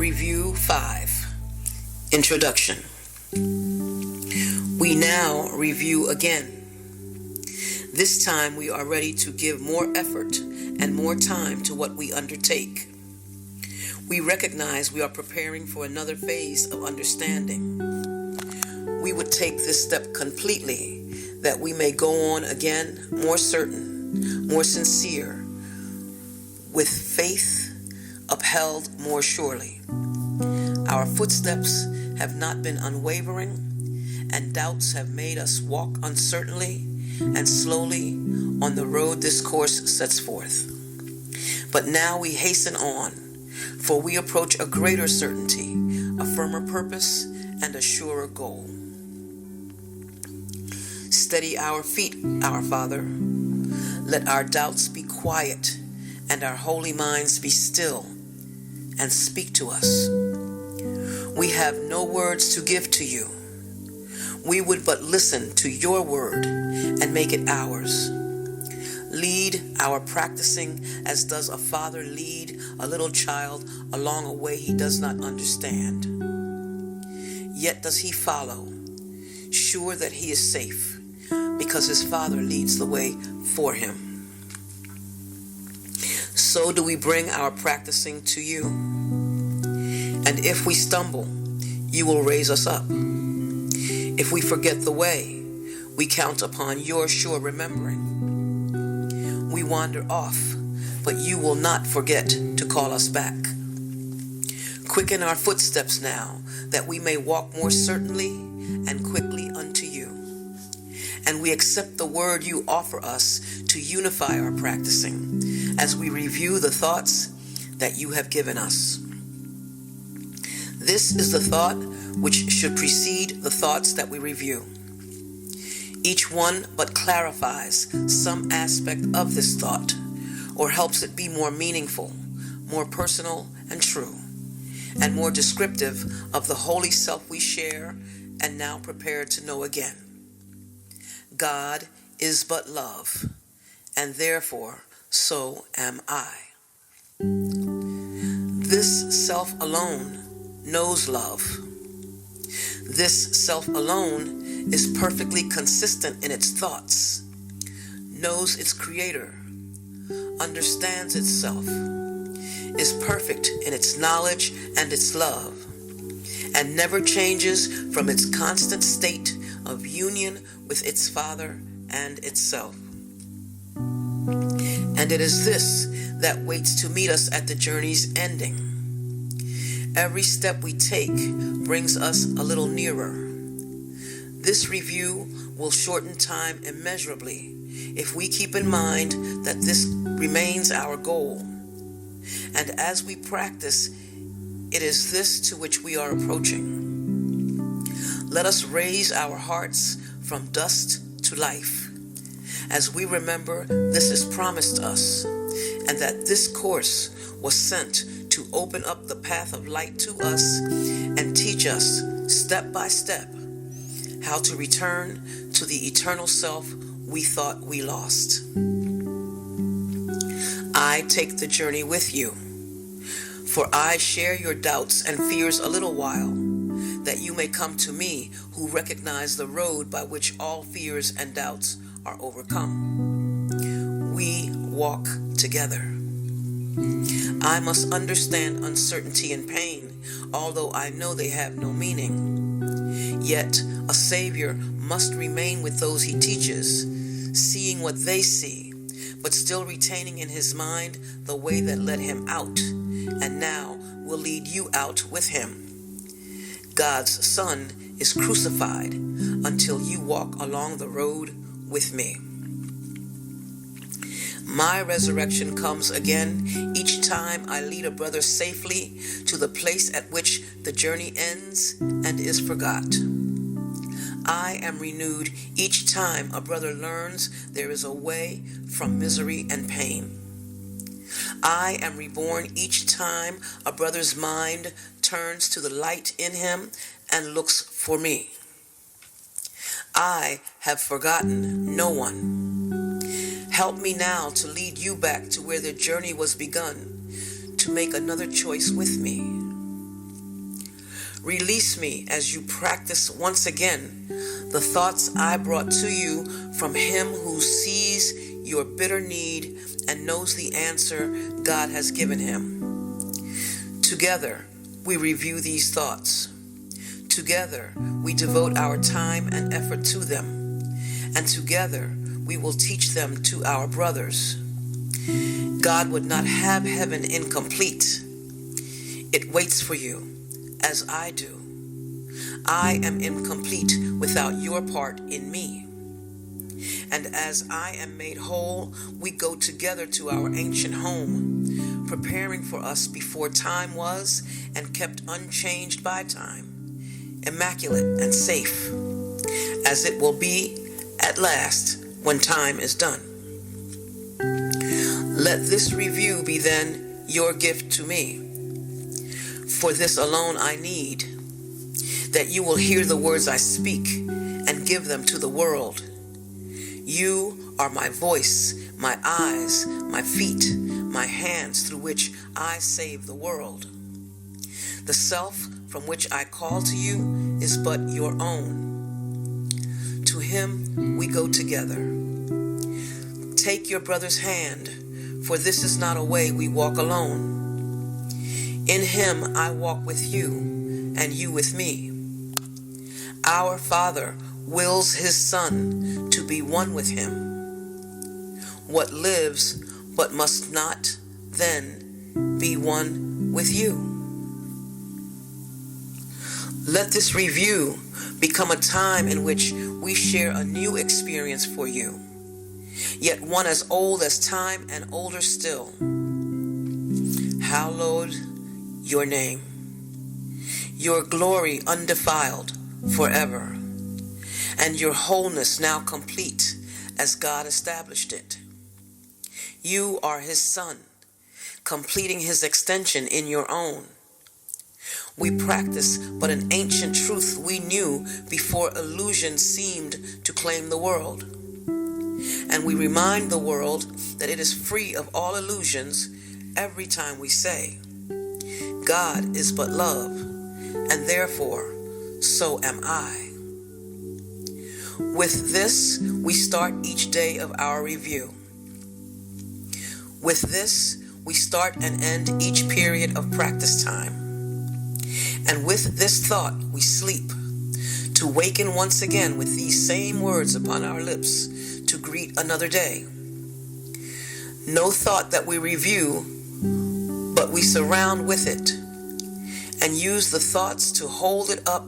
Review 5. Introduction. We now review again. This time we are ready to give more effort and more time to what we undertake. We recognize we are preparing for another phase of understanding. We would take this step completely that we may go on again more certain, more sincere, with faith upheld more surely. Our footsteps have not been unwavering, and doubts have made us walk uncertainly and slowly on the road this course sets forth. But now we hasten on, for we approach a greater certainty, a firmer purpose, and a surer goal. Steady our feet, our Father. Let our doubts be quiet, and our holy minds be still, and speak to us. We have no words to give to you. We would but listen to your word and make it ours. Lead our practicing as does a father lead a little child along a way he does not understand. Yet does he follow, sure that he is safe, because his father leads the way for him. So do we bring our practicing to you. And if we stumble, you will raise us up. If we forget the way, we count upon your sure remembering. We wander off, but you will not forget to call us back. Quicken our footsteps now, that we may walk more certainly and quickly unto you. And we accept the word you offer us to unify our practicing as we review the thoughts that you have given us. This is the thought which should precede the thoughts that we review. Each one but clarifies some aspect of this thought, or helps it be more meaningful, more personal and true, and more descriptive of the holy self we share and now prepare to know again. God is but love, and therefore so am I. This self alone knows love. This self alone is perfectly consistent in its thoughts, knows its creator, understands itself, is perfect in its knowledge and its love, and never changes from its constant state of union with its Father and itself. And it is this that waits to meet us at the journey's ending. Every step we take brings us a little nearer. This review will shorten time immeasurably if we keep in mind that this remains our goal. And as we practice, it is this to which we are approaching. Let us raise our hearts from dust to life, as we remember this is promised us, and that this course was sent to open up the path of light to us and teach us step by step how to return to the eternal self we thought we lost. I take the journey with you, for I share your doubts and fears a little while, that you may come to me who recognize the road by which all fears and doubts are overcome. We walk together. I must understand uncertainty and pain, although I know they have no meaning. Yet a Savior must remain with those he teaches, seeing what they see, but still retaining in his mind the way that led him out, and now will lead you out with him. God's Son is crucified until you walk along the road with me. My resurrection comes again each time I lead a brother safely to the place at which the journey ends and is forgot. I am renewed each time a brother learns there is a way from misery and pain. I am reborn each time a brother's mind turns to the light in him and looks for me. I have forgotten no one. Help me now to lead you back to where the journey was begun, to make another choice with me. Release me as you practice once again the thoughts I brought to you from Him who sees your bitter need and knows the answer God has given Him. Together, we review these thoughts. Together, we devote our time and effort to them. And together, we will teach them to our brothers. God would not have heaven incomplete. It waits for you, as I do. I am incomplete without your part in me. And as I am made whole, we go together to our ancient home, preparing for us before time was and kept unchanged by time, immaculate and safe, as it will be at last when time is done. Let this review be then your gift to me. For this alone I need, that you will hear the words I speak and give them to the world. You are my voice, my eyes, my feet, my hands through which I save the world. The self from which I call to you is but your own. To Him we go together. Take your brother's hand, for this is not a way we walk alone. In Him I walk with you, and you with me. Our Father wills His Son to be one with Him. What lives but must not then be one with you. Let this review become a time in which we share a new experience for you, yet one as old as time and older still. Hallowed your name, your glory undefiled forever, and your wholeness now complete as God established it. You are His Son, completing His extension in your own. We practice but an ancient truth we knew before illusion seemed to claim the world. And we remind the world that it is free of all illusions every time we say, God is but love, and therefore so am I. With this, we start each day of our review. With this, we start and end each period of practice time. And with this thought, we sleep, to waken once again with these same words upon our lips to greet another day. No thought that we review, but we surround with it and use the thoughts to hold it up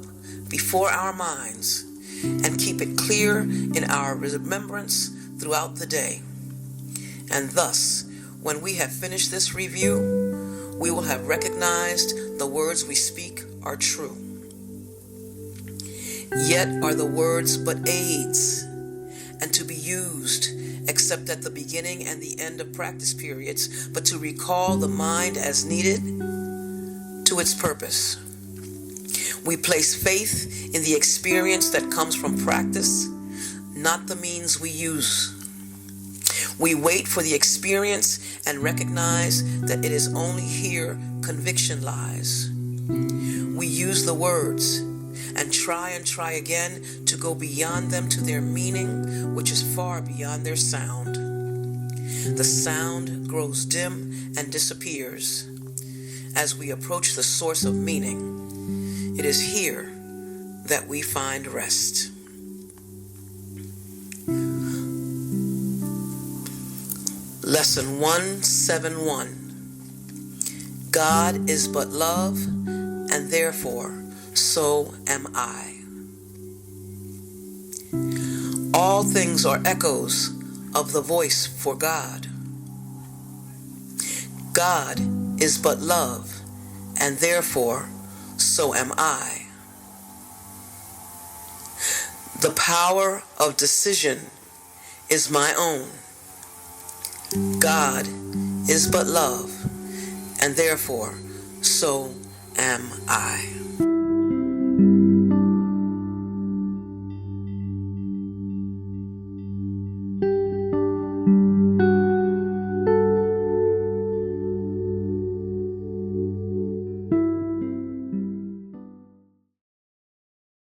before our minds and keep it clear in our remembrance throughout the day. And thus, when we have finished this review, we will have recognized the words we speak are true. Yet are the words but aids, and to be used except at the beginning and the end of practice periods, but to recall the mind as needed to its purpose. We place faith in the experience that comes from practice, not the means we use. We wait for the experience and recognize that it is only here conviction lies. We use the words and try again to go beyond them to their meaning, which is far beyond their sound. The sound grows dim and disappears as we approach the source of meaning. It is here that we find rest. Lesson 171. God is but love, and therefore so am I. All things are echoes of the voice for God. God is but love, and therefore so am I. The power of decision is my own. God is but love, and therefore so am I.